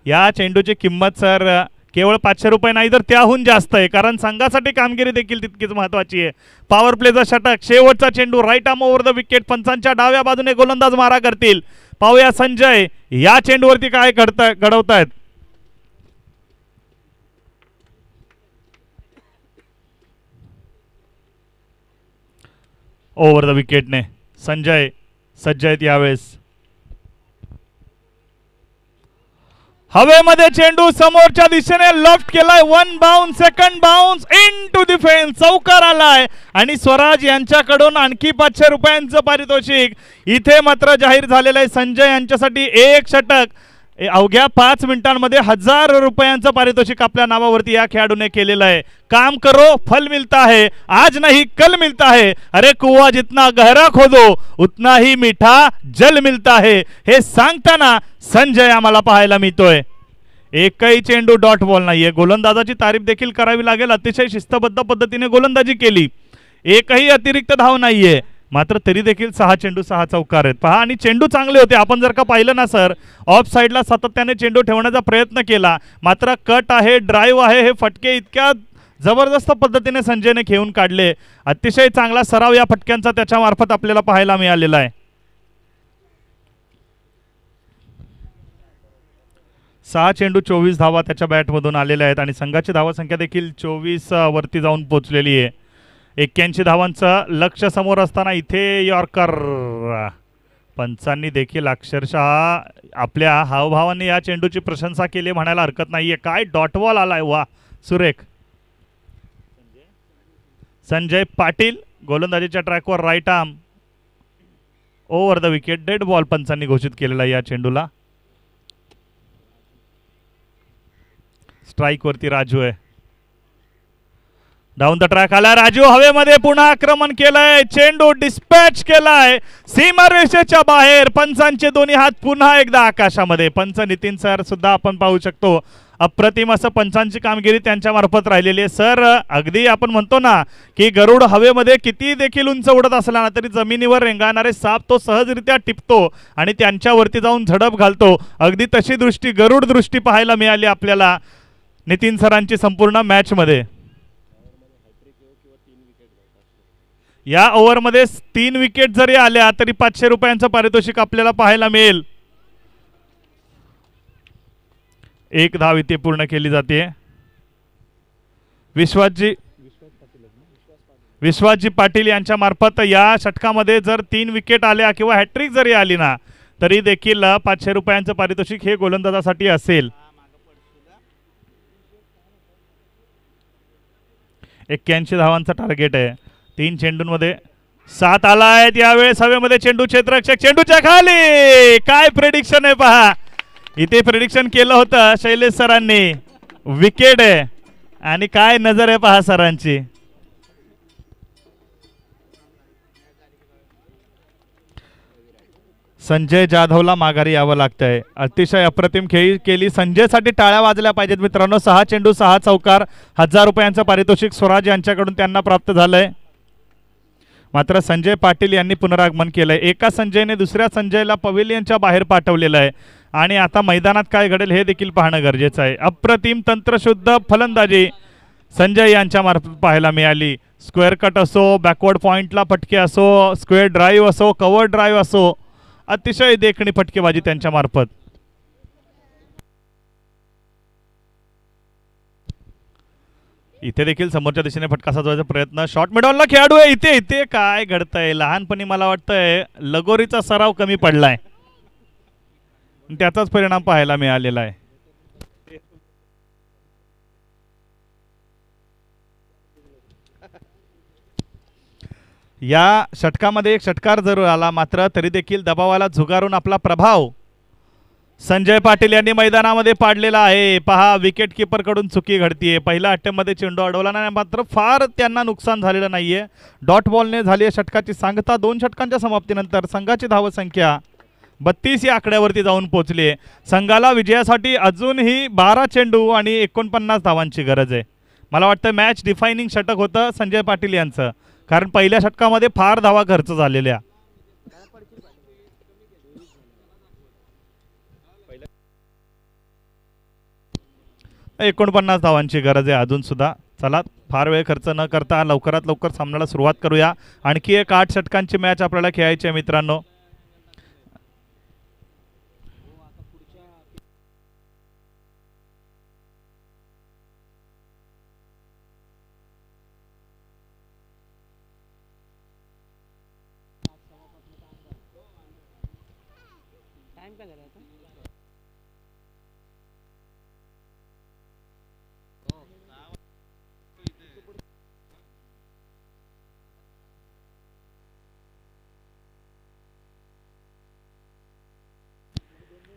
या चेंडूची किंमत सर केवळ 500 रुपये नाही तर त्याहून जास्त आहे कारण संघासाठी कामगिरी देखील तितकीच महत्वाची आहे. पॉवर प्लेचा षटक. शेवटचा चेंडू right arm over the wicket. पंचांच्या डाव्या बाजूने गोलंदाज मारा करतील. पाहूया संजय या चेंडूवरती काय घडवतायत. ओव्हर द विकेटने संजय सज्ज आहेत यावेळेस. हवेमध्ये चेंडू समोरच्या दिशेने लेफ्ट केलाय. 1 bounce. Second bounce into the fence. चौकार आलाय आणि स्वराज यांच्याकडून आणखी 500 रुपयांचं पारितोषिक इथे मात्र जाहीर झालेलं आहे. संजय यांच्यासाठी 1 षटक. अवघ्या 5 मिनिटांमध्ये 1000 रुपयांचं पारितोषिक आपल्या नावावरती या खेळाडूने केलेलं आहे. काम करो फल मिलता है, आज नहीं कल मिलता है. अरे कुआ जितना गहरा खोदो उतना ही मीठा जल मिलता है. हे सांगताना संजय आम्हाला पाहायला मिळतोय. एकही चेंडू डॉट बॉल नाहीये. गोलंदाजाची तारीफ देखील करावी लागेल. अतिशय शिस्तबद्ध पद्धतीने गोलंदाजी केली. एकही अतिरिक्त धाव नाहीये मात्र तरी देखील 6 चेंडू 6 चौकार आहेत पहा. आणि चेंडू चांगले होते. आपण जर का पाहिलं ना सर ऑफ साईडला सातत्याने चेंडू ठेवण्याचा प्रयत्न केला मात्र कट आहे ड्राईव्ह आहे हे फटके इतक्या जबरदस्त पद्धतीने संजयने खेळून काढले. अतिशय चांगला सराव या फटक्यांचा त्याच्या मार्फत आपल्याला पाहायला मिळालेला आहे. 6 चेंडू 24 धावा त्याच्या बॅटमधून आलेल्या आहेत आणि संघाची धावसंख्या देखील 24 वरती जाऊन पोहोचलेली आहे. 81 धावांचं लक्ष्य समोर असताना इथे यॉर्कर. पंचांनी देखील अक्षरशः आपल्या हावभावाने या चेंडूची प्रशंसा केली म्हणायला हरकत नाहीये. काय डॉट बॉल आलाय वा सुरेख. संजय पाटील गोलंदाजीच्या ट्रॅकवर right arm over the wicket. Dead ball पंचांनी घोषित केलेला या चेंडूला. स्ट्राइक वरती राजू आहे. डाऊन द ट्रॅक आला राजू, हवेमध्ये पुन्हा आक्रमण केलंय, चेंडू डिस्पॅच केलाय सीमारेषेच्या बाहेर. पंचांचे दोन्ही हात पुन्हा एकदा आकाशामध्ये. पंच नितीन सर सुद्धा आपण पाहू शकतो, अप्रतिम असं पंचांची कामगिरी त्यांच्या मार्फत राहिलेली आहे. सर अगदी आपण म्हणतो ना की गरुड हवेमध्ये किती देखील उंच उडत असला ना तरी जमिनीवर रेंगाळणारे साप तो सहजरित्या टिपतो आणि त्यांच्यावरती जाऊन झडप घालतो. अगदी तशी दृष्टी, गरुड दृष्टी पाहायला मिळाली आपल्याला नितीन सरांची संपूर्ण मॅच मध्ये. या ओव्हरमध्ये 3 विकेट जरी आल्या तरी 500 रुपयांचं पारितोषिक आपल्याला पाहायला मिळेल. 1 धाव इथे पूर्ण केली जाते. विश्वासजी पाटील यांच्या मार्फत या षटकामध्ये जर 3 विकेट आल्या किंवा हॅट्रिक जरी आली ना तरी देखील 500 रुपयांचं पारितोषिक हे गोलंदाजासाठी असेल. 81 धावांचा टार्गेट आहे. 3 चेंडूंमध्ये 7 आलाय. यावेळेस हवेमध्ये चेंडू, क्षेत्ररक्षक चेंडूच्या खाली. काय प्रेडिक्शन आहे पहा, इथे प्रेडिक्शन केलं होतं शैलेश सरांनी, विकेट आहे आणि काय नजर आहे पहा सरांची. संजय जाधवला माघारी यावं लागतंय. अतिशय अप्रतिम खेळी केली. संजयसाठी टाळ्या वाजल्या पाहिजेत मित्रांनो. 6 चेंडू 6 चौकार. 1000 रुपयांचं पारितोषिक स्वराज यांच्याकडून त्यांना प्राप्त झालंय. मात्र संजय पाटील यांनी पुनरागमन केलंय. एका संजयने दुसऱ्या संजयला पवेलियनच्या बाहेर पाठवलेलं आहे आणि आता मैदानात काय घडेल हे देखील पाहणं गरजेचं आहे. अप्रतिम तंत्रशुद्ध फलंदाजी संजय यांच्या मार्फत पाहायला मिळाली. स्क्वेअर कट असो, बॅकवर्ड पॉइंटला फटके असो, स्क्वेअर ड्राईव्ह असो, कव्हर ड्राईव्ह असो, अतिशय देखणी फटकेबाजी त्यांच्या मार्फत. इथे देखील समोरच्या दिशेने फटका साजवायचा प्रयत्न. शॉर्ट मिडॉनला खेळाडू आहे. इथे इथे काय घडतंय, लहानपणी मला वाटतंय लगोरीचा सराव कमी पडलाय, त्याचाच परिणाम पाहायला मिळालेला आहे. या षटकामध्ये एक षटकार जरूर आला मात्र तरी देखील दबावाला झुगारून आपला प्रभाव संजय पाटील यांनी मैदानामध्ये पाडलेला आहे. पहा विकेट किपर कडून चुकी घडतीये. पहिल्या अट्टेमध्ये चेंडू अडवला नाही मात्र फार त्यांना नुकसान झालेलं नाहीये. डॉट बॉलने झाली आहे षटकाची सांगता. 2 षटकांच्या समाप्तीनंतर संघाची धावसंख्या 32 या आकड्यावरती जाऊन पोहोचली आहे. संघाला विजयासाठी अजूनही 12 चेंडू आणि 49 धावांची गरज आहे. मला वाटतं मॅच डिफायनिंग षटक होतं संजय पाटील यांचं, कारण पहिल्या षटकामध्ये फार धावा खर्च झालेल्या. तर 49 धावांची गरज आहे अजून सुद्धा. चला फार वेळ खर्च न करता लवकरात लवकर सामन्याला सुरुवात करूया. आणखी एक 8 षटकांची मॅच आपल्याला खेळायची आहे मित्रांनो.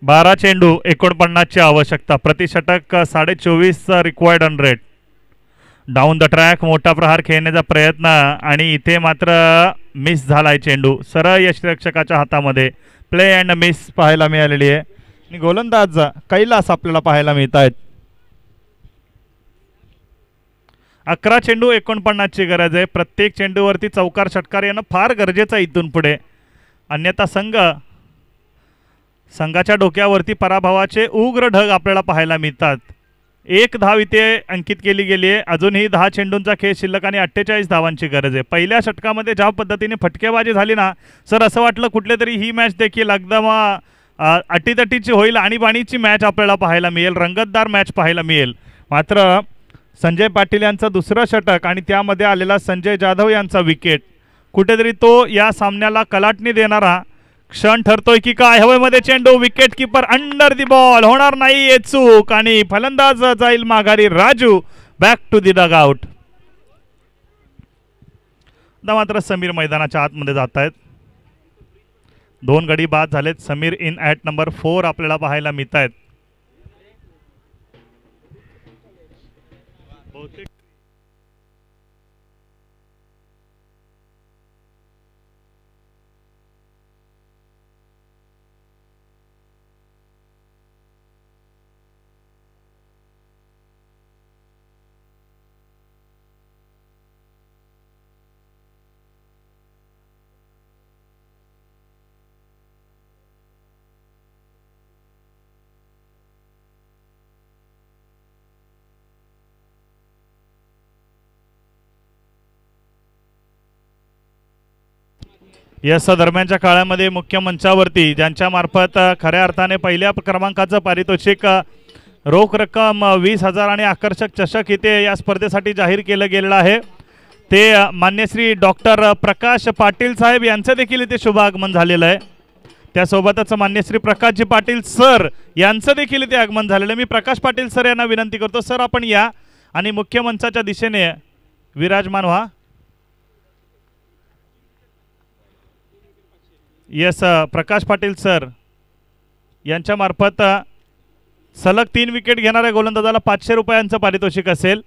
बारा चेंडू 49 ची आवश्यकता. प्रति षटक 24.5 required run rate. Down the track मोठा प्रहार खेळण्याचा प्रयत्न आणि इथे मात्र मिस झालाय चेंडू. सरळ यष्टिरक्षकाच्या हातामध्ये प्ले अँड मिस पाहायला मिळालेली आहे आणि गोलंदाज कैलास आपल्याला पाहायला मिळत आहेत. 11 चेंडू 49 ची गरज आहे. प्रत्येक चेंडूवरती चौकार षटकार येणं फार गरजेचं आहे इथून पुढे, अन्यथा संघाच्या डोक्यावरती पराभवाचे उग्र ढग आपल्याला पाहायला मिळतात. 1 धाव इथे अंकित केली गेली आहे. अजूनही 10 चेंडूंचा खेळ शिल्लक आणि 48 धावांची गरज आहे. पहिल्या षटकामध्ये ज्या पद्धतीने फटकेबाजी झाली ना सर, असं वाटलं कुठले तरी ही मॅच देखील एकदम अटीतटीची होईल आणि बाणीची मॅच आपल्याला पाहायला मिळेल, रंगतदार मॅच पाहायला मिळेल. मात्र संजय पाटील यांचं दुसरं षटक आणि त्यामध्ये आलेला संजय जाधव यांचा विकेट कुठेतरी तो या सामन्याला कलाटणी देणारा क्षण ठरतोय की काय. हवेमध्ये चेंडू, wicket keeper under the ball, होणार नाही चूक आणि फलंदाज जाईल माघारी. Raju back to the dugout. मात्र समीर मैदानाच्या आतमध्ये जात आहेत. 2 गडी बाद झालेत. समीर इन ॲट नंबर 4 आपल्याला पाहायला मिळत आहेत. यस, दरम्यानच्या काळामध्ये मुख्य मंचावरती ज्यांच्या मार्फत खऱ्या अर्थाने पहिल्या क्रमांकाचं पारितोषिक रोख रक्कम 20,000 आणि आकर्षक चषक इथे या स्पर्धेसाठी जाहीर केलं गेलेलं आहे, ते मान्य श्री डॉक्टर प्रकाश पाटील साहेब यांचं देखील इथे शुभ आगमन झालेलं आहे। त्यासोबतच मान्य श्री प्रकाशजी पाटील सर यांचं देखील इथे आगमन झालेलं आहे। मी प्रकाश पाटील सर यांना विनंती करतो, सर आपण या आणि मुख्य मंचाच्या दिशेने विराजमान व्हा। यस, प्रकाश पाटील सर यांच्या मार्फत सलग 3 विकेट घेणाऱ्या गोलंदाजाला 500 रुपयांचं पारितोषिक असेल,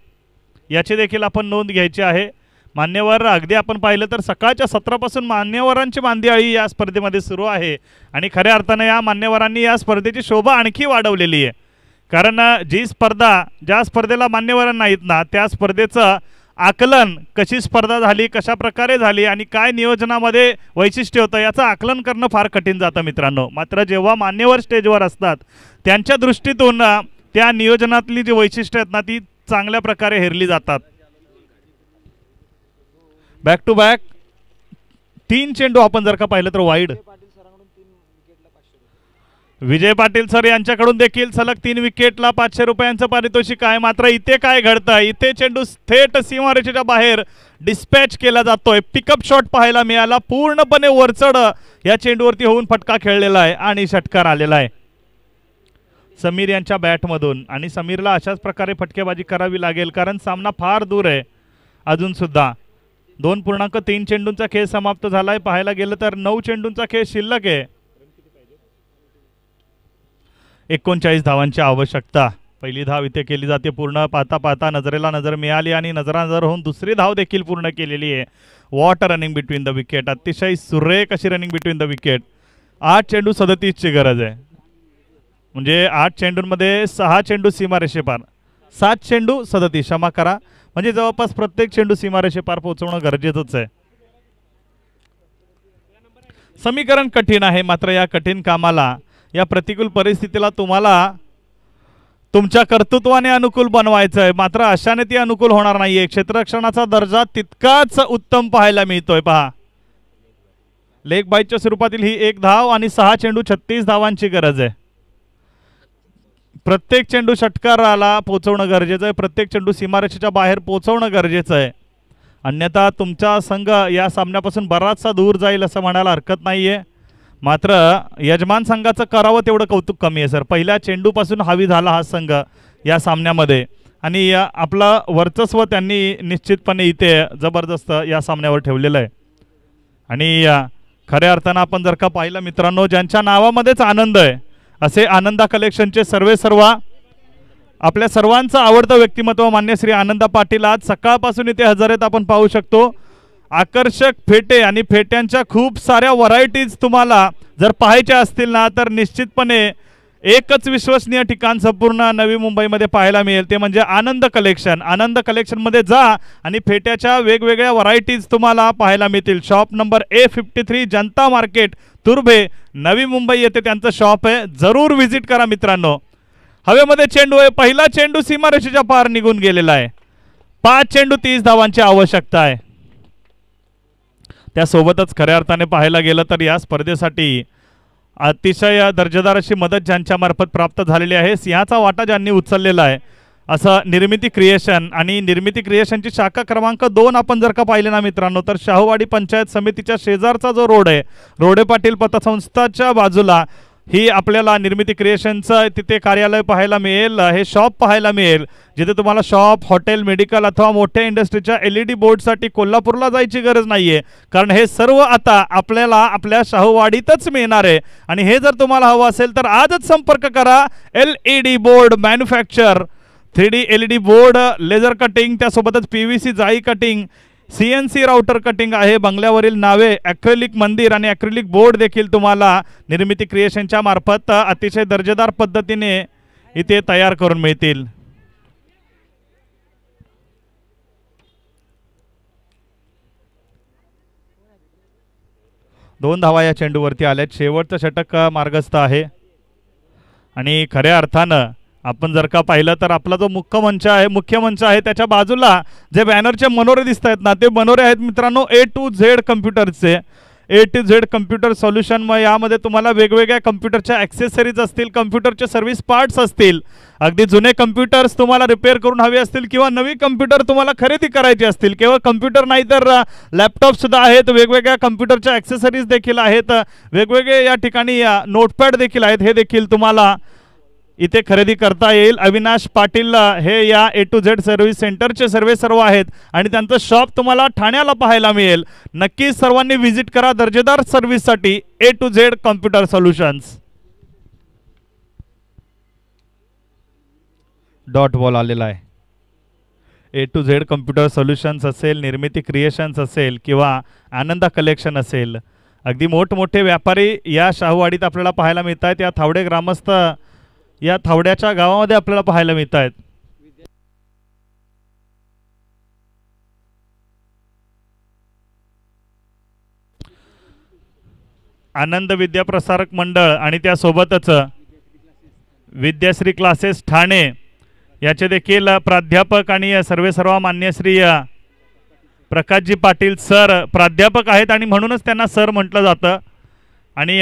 याची देखील आपण नोंद घ्यायची आहे। मान्यवर अगदी आपण पाहिलं तर सकाळच्या 17 पासून मान्यवरांची मांदियाळी या स्पर्धेमध्ये सुरू आहे आणि खऱ्या अर्थाने या मान्यवरांनी या स्पर्धेची शोभा आणखी वाढवलेली आहे, कारण जी स्पर्धा ज्या स्पर्धेला मान्यवरांना येत ना त्या स्पर्धेचं आकलन कशी स्पर्धा झाली, कशा प्रकारे झाली आणि काय नियोजनामध्ये वैशिष्ट्य होतं याचं आकलन करणं फार कठीण जातं मित्रांनो। मात्र जेव्हा मान्यवर स्टेजवर असतात त्यांच्या दृष्टीतून त्या नियोजनातली जी वैशिष्ट्य आहेत ना ती चांगल्या प्रकारे हेरली जातात। बॅक टू बॅक 3 चेंडू आपण जर का पाहिलं तर वाईड। विजय पाटील सर यांच्याकडून देखील सलग 3 विकेटला 500 रुपयांचं पारितोषिक आहे। मात्र इथे काय घडतं, इथे चेंडू थेट सीमारेषेच्या बाहेर डिस्पॅच केला जातोय। पिकअप शॉट पाहायला मिळाला, पूर्णपणे वरचढ या चेंडूवरती होऊन फटका खेळलेला आहे आणि षटकार आलेला आहे समीर यांच्या बॅटमधून। आणि समीरला अशाच प्रकारे फटकेबाजी करावी लागेल, कारण सामना फार दूर आहे अजून सुद्धा। 2.3 चेंडूंचा खेळ समाप्त झालाय। पाहायला गेलं तर 9 चेंडूंचा खेळ शिल्लक आहे। 39 धावांची आवश्यकता। पहिली धाव इथे केली जाते, पूर्ण पाहता पाहता नजरेला नजर मिळाली आणि नजरानजर होऊन दुसरी धाव देखील पूर्ण केलेली आहे। What running between the wicket, अतिशय सुरेख अशी रनिंग बिटवीन द विकेट। 8 चेंडू 37 ची गरज आहे, म्हणजे 8 चेंडूंमध्ये 6 चेंडू सीमारेषेपार, 7 चेंडू 37, क्षमा करा, म्हणजे जवळपास प्रत्येक चेंडू सीमारेषेपार पोहोचवणं गरजेचंच आहे। समीकरण कठीण आहे, मात्र या कठीण कामाला, या प्रतिकूल परिस्थितीला तुम्हाला तुमच्या कर्तृत्वाने अनुकूल बनवायचं आहे। मात्र अशाने ती अनुकूल होणार नाहीये। क्षेत्ररक्षणाचा दर्जा तितकाच उत्तम पाहायला मिळतोय। पहा, लेग बाईटच्या स्वरूपातील ही 1 धाव आणि 6 चेंडू 36 धावांची गरज आहे। प्रत्येक चेंडू षटकाराला पोहोचवणं गरजेचं आहे, प्रत्येक चेंडू सीमारेषेच्या बाहेर पोहोचवणं गरजेचं आहे, अन्यथा तुमचा संघ या सामन्यापासून बराचसा दूर जाईल असं म्हणायला हरकत नाहीये। मात्र यजमान संघाचं करावं तेवढं कौतुक कमी आहे सर। पहिल्या चेंडूपासून हावी झाला हा संघ या सामन्यामध्ये आणि आपलं वर्चस्व त्यांनी निश्चितपणे इथे जबरदस्त या सामन्यावर ठेवलेलं आहे। आणि खऱ्या अर्थानं आपण जर का पाहिलं मित्रांनो, ज्यांच्या नावामध्येच आनंद आहे असे आनंदा कलेक्शनचे सर्व आपल्या सर्वांचं आवडतं व्यक्तिमत्व मान्य श्री आनंदा पाटील आज सकाळपासून इथे हजर आहेत। आपण पाहू शकतो आकर्षक फेटे आणि फेट्यांच्या खूप साऱ्या व्हरायटीज तुम्हाला जर पाहायच्या असतील ना तर निश्चितपणे एकच विश्वसनीय ठिकाण संपूर्ण नवी मुंबईमध्ये पाहायला मिळेल, ते म्हणजे आनंद कलेक्शन। आनंद कलेक्शनमध्ये जा आणि फेट्याच्या वेगवेगळ्या व्हरायटीज तुम्हाला पाहायला मिळतील। शॉप नंबर A53 जनता मार्केट तुर्भे नवी मुंबई येथे त्यांचं शॉप आहे, जरूर व्हिजिट करा मित्रांनो। हवेमध्ये चेंडू आहे, पहिला चेंडू सीमारेषेच्या पार निघून गेलेला आहे। 5 चेंडू 30 धावांची आवश्यकता आहे। त्यासोबतच खऱ्या अर्थाने पाहायला गेलं तर या स्पर्धेसाठी अतिशय दर्जेदार अशी मदत ज्यांच्या मार्फत प्राप्त झालेली आहे, सिंहाचा वाटा ज्यांनी उचललेला आहे असं निर्मिती क्रिएशन। आणि निर्मिती क्रिएशनची शाखा क्रमांक 2 आपण जर का पाहिले ना मित्रांनो तर शाहूवाडी पंचायत समितीच्या शेजारचा जो रोड आहे, रोडे पाटील पतसंस्थाच्या बाजूला ही आपल्याला निर्मिती क्रिएशनचं तिथे कार्यालय पाहायला मिळेल, हे शॉप पाहायला मिळेल, जिथे तुम्हाला शॉप, हॉटेल, मेडिकल अथवा मोठ्या इंडस्ट्रीच्या LED बोर्डसाठी कोल्हापूरला जायची गरज नाहीये, कारण हे सर्व आता आपल्याला आपल्या शाहूवाडीतच मिळणार आहे। आणि हे जर तुम्हाला हवं असेल तर आजच संपर्क करा। LED board manufacture 3D LED board, laser cutting, त्यासोबतच PVC जाळी कटिंग, CNC राउटर कटिंग आहे, बंगल्यावरील नावे, ॲक्रेलिक मंदिर आणि ॲक्रेलिक बोर्ड देखील तुम्हाला निर्मिती क्रिएशनच्या मार्फत अतिशय दर्जेदार पद्धतीने इथे तयार करून मिळतील. दोन धावा या चेंडूवरती आल्यात. शेवटचं षटक मार्गस्थ आहे आणि खऱ्या अर्थानं आपण जर का पाहिलं तर आपला जो मुख्य मंच आहे त्याच्या बाजूला जे बॅनरचे मनोरे दिसत आहेत ना, ते मनोरे आहेत मित्रांनो A to Z कम्प्युटरचे. A to Z computer solution. मग यामध्ये तुम्हाला वेगवेगळ्या कम्प्युटरच्या ॲक्सेसरीज असतील, कम्प्युटरचे सर्व्हिस पार्ट्स असतील, अगदी जुने कम्प्युटर्स तुम्हाला रिपेअर करून हवे असतील किंवा नवी कम्प्युटर तुम्हाला खरेदी करायची असतील, केवळ कम्प्युटर नाही तर लॅपटॉपसुद्धा आहेत, वेगवेगळ्या कम्प्युटरच्या ॲक्सेसरीज देखील आहेत, वेगवेगळे या ठिकाणी नोटपॅड देखील आहेत, हे देखील तुम्हाला इथे खरेदी करता येईल. अविनाश पाटील हे या A to Z सर्व्हिस सेंटरचे सर्व आहेत आणि त्यांचं शॉप तुम्हाला ठाण्याला पाहायला मिळेल. नक्कीच सर्वांनी व्हिजिट करा दर्जेदार सर्व्हिससाठी A to Z computer solutions. Dot ball आलेला आहे. A to Z computer solutions असेल, निर्मिती क्रिएशन्स असेल किंवा आनंदा कलेक्शन असेल, अगदी मोठमोठे व्यापारी या शाहूवाडीत आपल्याला पाहायला मिळत आहेत. या थावडे ग्रामस्थ या थावड्याच्या गावामध्ये आपल्याला पाहायला मिळत आहेत. आनंद विद्याप्रसारक मंडळ आणि त्यासोबतच विद्याश्री क्लासेस ठाणे याचे देखील प्राध्यापक आणि सर्व मान्य श्री प्रकाशजी पाटील सर प्राध्यापक आहेत आणि म्हणूनच त्यांना सर म्हटलं जातं. आणि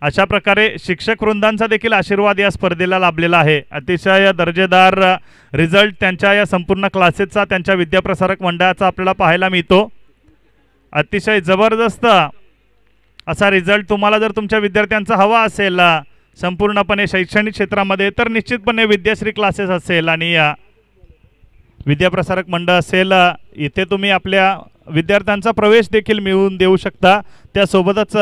अशा प्रकारे शिक्षक वृंदांचा देखील आशीर्वाद या स्पर्धेला लाभलेला आहे. अतिशय दर्जेदार रिझल्ट त्यांच्या या संपूर्ण क्लासेसचा, त्यांच्या विद्याप्रसारक मंडळाचा आपल्याला पाहायला मिळतो. अतिशय जबरदस्त असा रिझल्ट तुम्हाला जर तुमच्या विद्यार्थ्यांचा हवा असेल संपूर्णपणे शैक्षणिक क्षेत्रामध्ये, तर निश्चितपणे विद्याश्री क्लासेस असेल आणि विद्याप्रसारक मंडळ असेल, इथे तुम्ही आपल्या विद्यार्थ्यांचा प्रवेश देखील मिळवून देऊ शकता. त्यासोबतच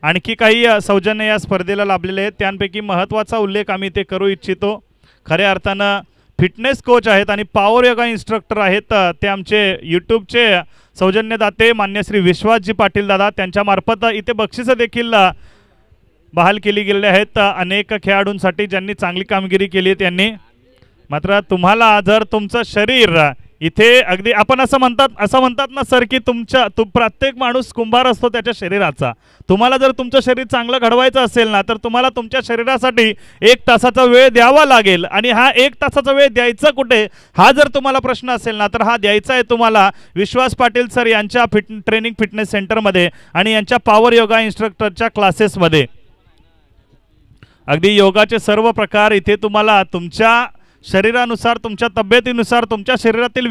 आणखी काही सौजन्य या स्पर्धेला लाभलेले आहेत. त्यांपैकी महत्त्वाचा उल्लेख आम्ही ते करू इच्छितो. खऱ्या अर्थानं फिटनेस कोच आहेत आणि पॉवर योगा इन्स्ट्रक्टर आहेत ते आमचे यूट्यूबचे सौजन्यदाते मान्य श्री विश्वासजी पाटील दादा. त्यांच्यामार्फत इथे बक्षिसं देखील बहाल केली गेलेली आहेत अनेक खेळाडूंसाठी ज्यांनी चांगली कामगिरी केली आहे त्यांनी. मात्र तुम्हाला जर तुमचं शरीर इथे अगदी आपण असं म्हणतात ना सर की प्रत्येक माणूस कुंभार असतो त्याच्या शरीराचा. तुम्हाला जर तुमचं शरीर चांगलं घडवायचं असेल ना, तर तुम्हाला तुमच्या शरीरासाठी 1 तासाचा वेळ द्यावा लागेल. आणि हा 1 तासाचा वेळ द्यायचा कुठे, हा जर तुम्हाला प्रश्न असेल ना, तर हा द्यायचा आहे तुम्हाला विश्वास पाटील सर यांच्या ट्रेनिंग फिटनेस सेंटरमध्ये आणि यांच्या पॉवर योगा इन्स्ट्रक्टरच्या क्लासेसमध्ये. अगदी योगाचे सर्व प्रकार इथे तुम्हाला तुमच्या शरीरानुसार, तुमच्या तब्येतीनुसार, तुमच्या शरीरातील